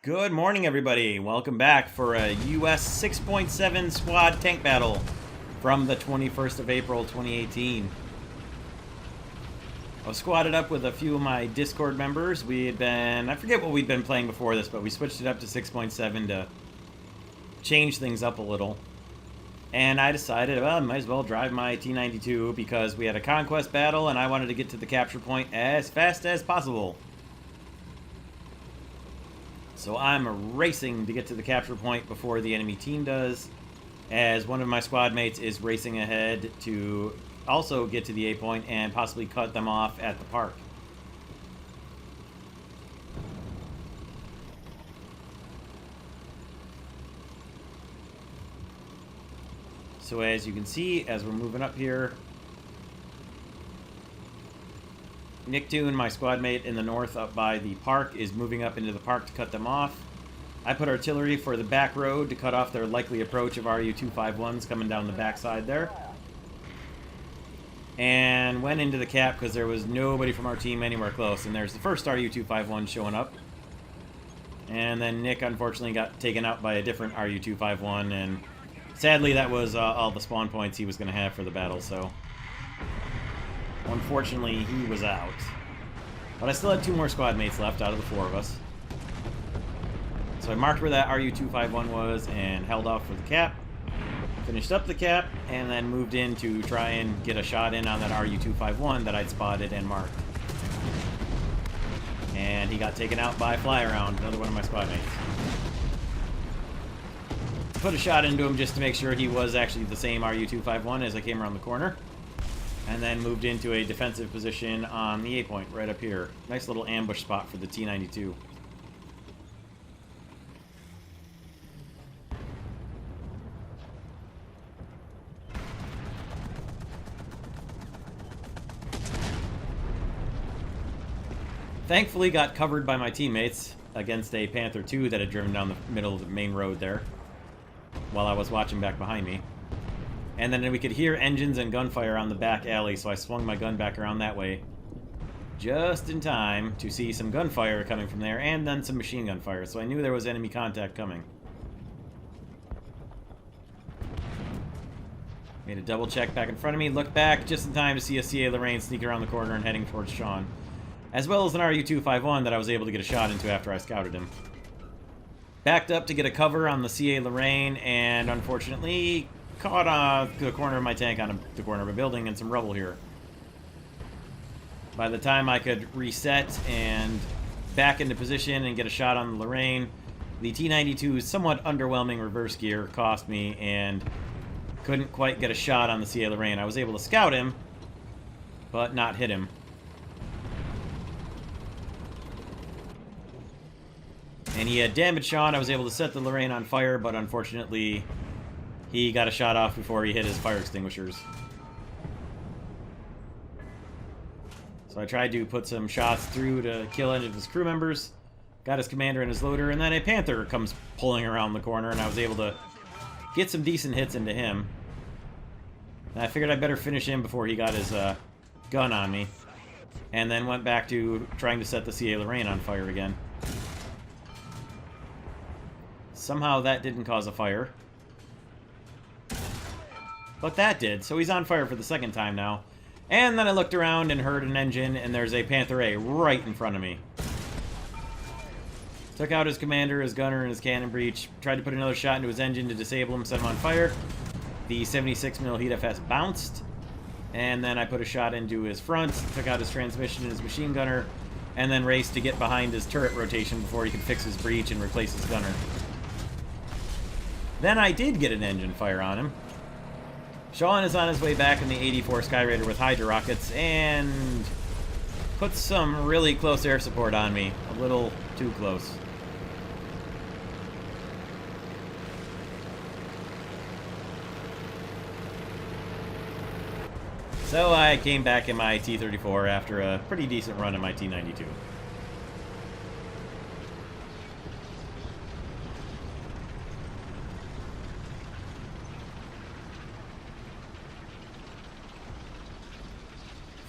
Good morning, everybody. Welcome back for a US 6.7 squad tank battle from the 21st of April, 2018. I was squatted up with a few of my Discord members. We had been, I forget what we'd been playing before this, but we switched it up to 6.7 to change things up a little. And I decided, well, I might as well drive my T-92 because we had a conquest battle and I wanted to get to the capture point as fast as possible. So I'm racing to get to the capture point before the enemy team does, as one of my squad mates is racing ahead to also get to the A point and possibly cut them off at the park. So as you can see, as we're moving up here, Nick Toon, my squad mate in the north up by the park, is moving up into the park to cut them off. I put artillery for the back road to cut off their likely approach of RU-251s coming down the backside there. And went into the cap because there was nobody from our team anywhere close. And there's the first RU-251 showing up. And then Nick unfortunately got taken out by a different RU-251. And sadly that was all the spawn points he was going to have for the battle, so unfortunately, he was out. But I still had two more squad mates left out of the four of us. So I marked where that RU-251 was and held off for the cap. Finished up the cap, and then moved in to try and get a shot in on that RU-251 that I'd spotted and marked. And he got taken out by Fly Around, another one of my squad mates. Put a shot into him just to make sure he was actually the same RU-251 as I came around the corner. And then moved into a defensive position on the A point, right up here. Nice little ambush spot for the T-92. Thankfully got covered by my teammates against a Panther II that had driven down the middle of the main road there while I was watching back behind me. And then we could hear engines and gunfire on the back alley, so I swung my gun back around that way just in time to see some gunfire coming from there, and then some machine gun fire, so I knew there was enemy contact coming. Made a double check back in front of me, looked back just in time to see a CA Lorraine sneak around the corner and heading towards Sean, as well as an RU-251 that I was able to get a shot into after I scouted him. Backed up to get a cover on the CA Lorraine, and unfortunately caught the corner of my tank on the corner of a building and some rubble here. By the time I could reset and back into position and get a shot on the Lorraine, the T-92's somewhat underwhelming reverse gear cost me and couldn't quite get a shot on the CA Lorraine. I was able to scout him, but not hit him. And he had damage on. I was able to set the Lorraine on fire, but unfortunately he got a shot off before he hit his fire extinguishers. So I tried to put some shots through to kill any of his crew members, got his commander and his loader, and then a Panther comes pulling around the corner, and I was able to get some decent hits into him. And I figured I'd better finish him before he got his gun on me, and then went back to trying to set the CA Lorraine on fire again. Somehow that didn't cause a fire. But that did, so he's on fire for the second time now. And then I looked around and heard an engine, and there's a Panther A right in front of me. Took out his commander, his gunner, and his cannon breech. Tried to put another shot into his engine to disable him, set him on fire. The 76mm Heat FS bounced. And then I put a shot into his front, took out his transmission and his machine gunner, and then raced to get behind his turret rotation before he could fix his breech and replace his gunner. Then I did get an engine fire on him. Sean is on his way back in the 84 Skyraider with Hydra rockets and put some really close air support on me. A little too close. So I came back in my T-34 after a pretty decent run in my T-92.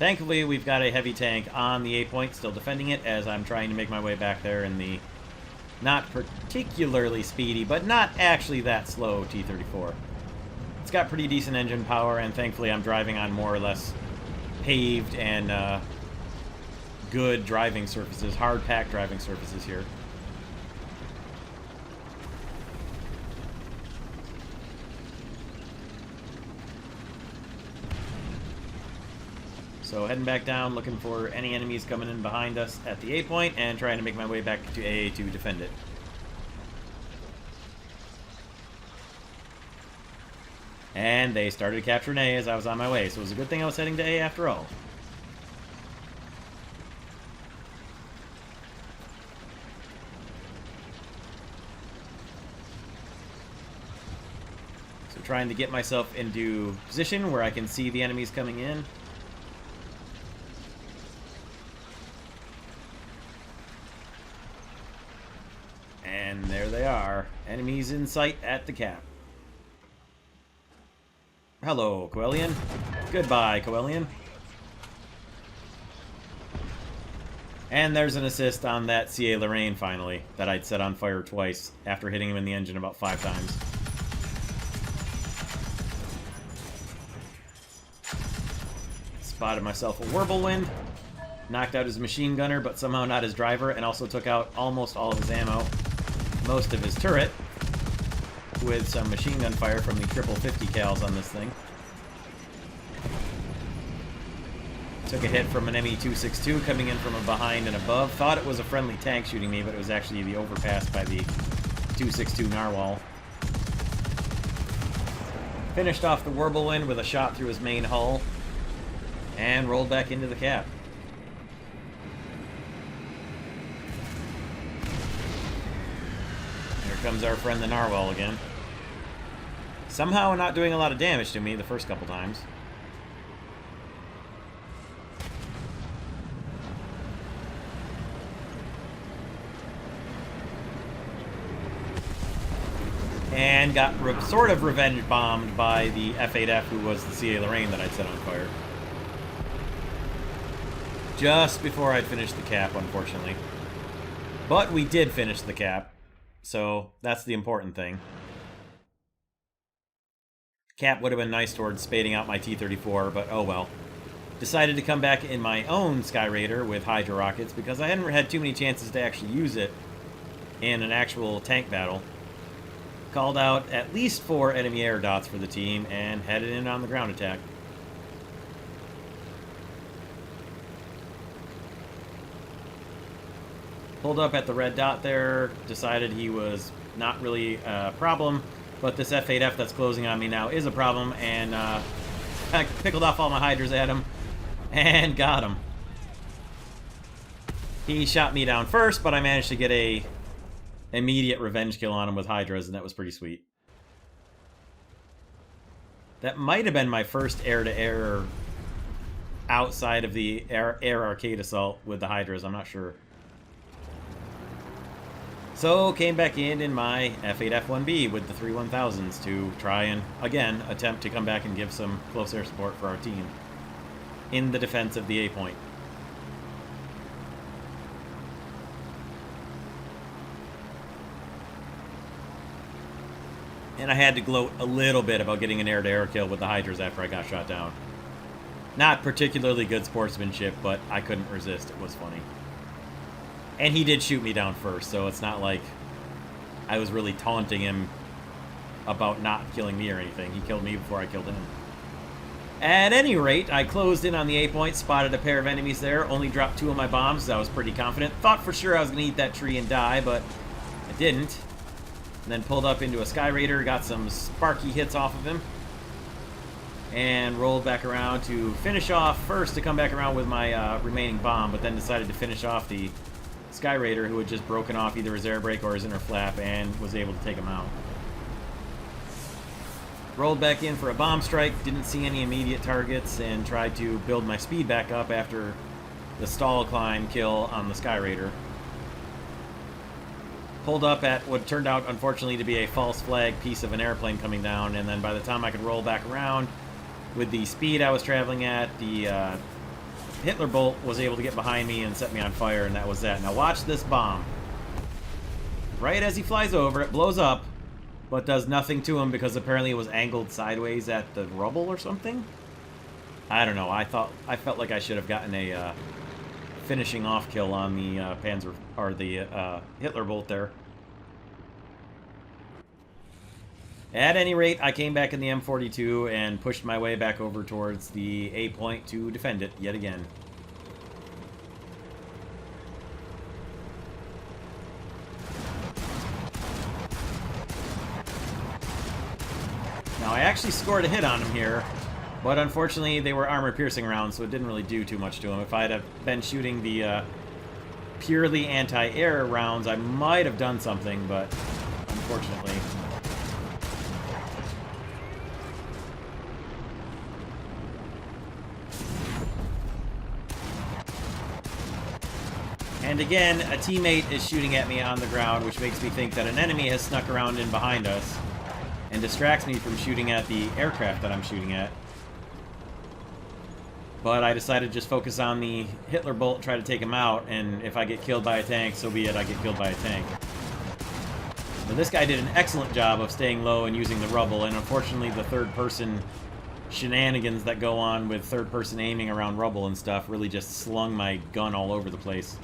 Thankfully, we've got a heavy tank on the A point, still defending it, as I'm trying to make my way back there in the Not particularly speedy, but not actually that slow T-34. It's got pretty decent engine power, and thankfully I'm driving on more or less paved and good driving surfaces, hard-packed driving surfaces here. So heading back down, looking for any enemies coming in behind us at the A point, and trying to make my way back to A to defend it. And they started capturing A as I was on my way, so it was a good thing I was heading to A after all. So trying to get myself into position where I can see the enemies coming in. And there they are. Enemies in sight at the cap. Hello, Coelian. Goodbye, Coelian. And there's an assist on that CA Lorraine, finally, that I'd set on fire twice after hitting him in the engine about 5 times. Spotted myself a Whirlwind. Knocked out his machine gunner, but somehow not his driver, and also took out almost all of his ammo. Most of his turret, with some machine gun fire from the triple 50 cals on this thing. Took a hit from an ME-262 coming in from behind and above. Thought it was a friendly tank shooting me, but it was actually the overpass by the 262 Narwhal. Finished off the Whirlwind with a shot through his main hull, and rolled back into the cap. Comes our friend the Narwhal again. Somehow not doing a lot of damage to me the first couple times. And got sort of revenge bombed by the F8F, who was the CA Lorraine that I'd set on fire. Just before I'd finished the cap, unfortunately. But we did finish the cap. So, that's the important thing. Cap would have been nice towards spading out my T-34, but oh well. Decided to come back in my own Sky Raider with Hydra rockets, because I hadn't had too many chances to actually use it in an actual tank battle. Called out at least 4 enemy air dots for the team, and headed in on the ground attack. Pulled up at the red dot there, decided he was not really a problem, but this F8F that's closing on me now is a problem, and I pickled off all my Hydras at him, and got him. He shot me down first, but I managed to get a immediate revenge kill on him with Hydras, and that was pretty sweet. That might have been my first air-to-air outside of the air arcade assault with the Hydras, I'm not sure. So, came back in my F8F1B with the 3-1000s to try and, again, attempt to come back and give some close air support for our team in the defense of the A point. And I had to gloat a little bit about getting an air-to-air kill with the Hydras after I got shot down. Not particularly good sportsmanship, but I couldn't resist. It was funny. And he did shoot me down first, so it's not like I was really taunting him about not killing me or anything. He killed me before I killed him. At any rate, I closed in on the A point, spotted a pair of enemies there, only dropped 2 of my bombs, so I was pretty confident. Thought for sure I was going to eat that tree and die, but I didn't. And then pulled up into a Sky Raider, got some sparky hits off of him, and rolled back around to finish off, first to come back around with my remaining bomb, but then decided to finish off the Sky Raider, who had just broken off either his air brake or his inner flap, and was able to take him out. Rolled back in for a bomb strike, didn't see any immediate targets, and tried to build my speed back up after the stall climb kill on the Sky Raider. Pulled up at what turned out, unfortunately, to be a false flag piece of an airplane coming down, and then by the time I could roll back around, with the speed I was traveling at, the Hitler Bolt was able to get behind me and set me on fire, and that was that. Now watch this bomb. Right as he flies over, it blows up, but does nothing to him because apparently it was angled sideways at the rubble or something. I don't know. I felt like I should have gotten a finishing off kill on the Panzer or the Hitler Bolt there. At any rate, I came back in the M42 and pushed my way back over towards the A point to defend it yet again. Now, I actually scored a hit on him here, but unfortunately they were armor-piercing rounds, so it didn't really do too much to him. If I'd have been shooting the purely anti-air rounds, I might have done something, but unfortunately... And again, a teammate is shooting at me on the ground, which makes me think that an enemy has snuck around in behind us and distracts me from shooting at the aircraft that I'm shooting at. But I decided to just focus on the Hitler Bolt and try to take him out, and if I get killed by a tank, so be it, I get killed by a tank. But this guy did an excellent job of staying low and using the rubble, and unfortunately the third-person shenanigans that go on with third-person aiming around rubble and stuff really just slung my gun all over the place.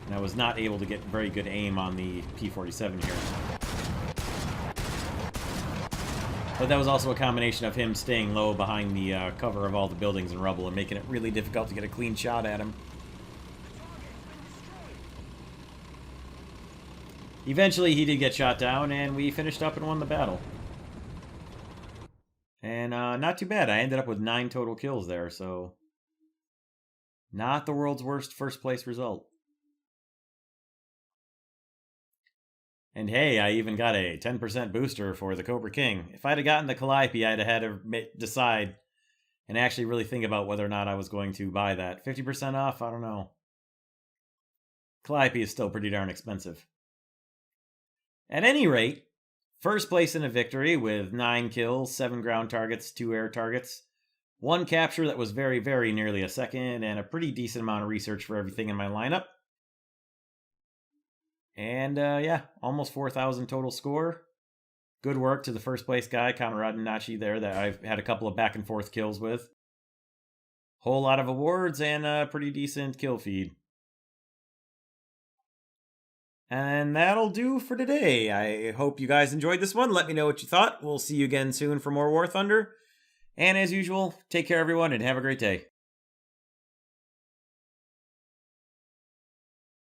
And I was not able to get very good aim on the P-47 here. But that was also a combination of him staying low behind the cover of all the buildings and rubble and making it really difficult to get a clean shot at him. Eventually, he did get shot down, and we finished up and won the battle. And not too bad. I ended up with 9 total kills there, so... not the world's worst first-place result. And hey, I even got a 10% booster for the Cobra King. If I'd have gotten the Calliope, I'd have had to decide and actually really think about whether or not I was going to buy that. 50% off? I don't know. Calliope is still pretty darn expensive. At any rate, first place in a victory with 9 kills, 7 ground targets, 2 air targets, 1 capture that was very, very nearly a second, and a pretty decent amount of research for everything in my lineup. And, yeah, almost 4,000 total score. Good work to the first place guy, Kamarad Nachi there, that I've had a couple of back and forth kills with. Whole lot of awards and a pretty decent kill feed. And that'll do for today. I hope you guys enjoyed this one. Let me know what you thought. We'll see you again soon for more War Thunder. And as usual, take care everyone and have a great day.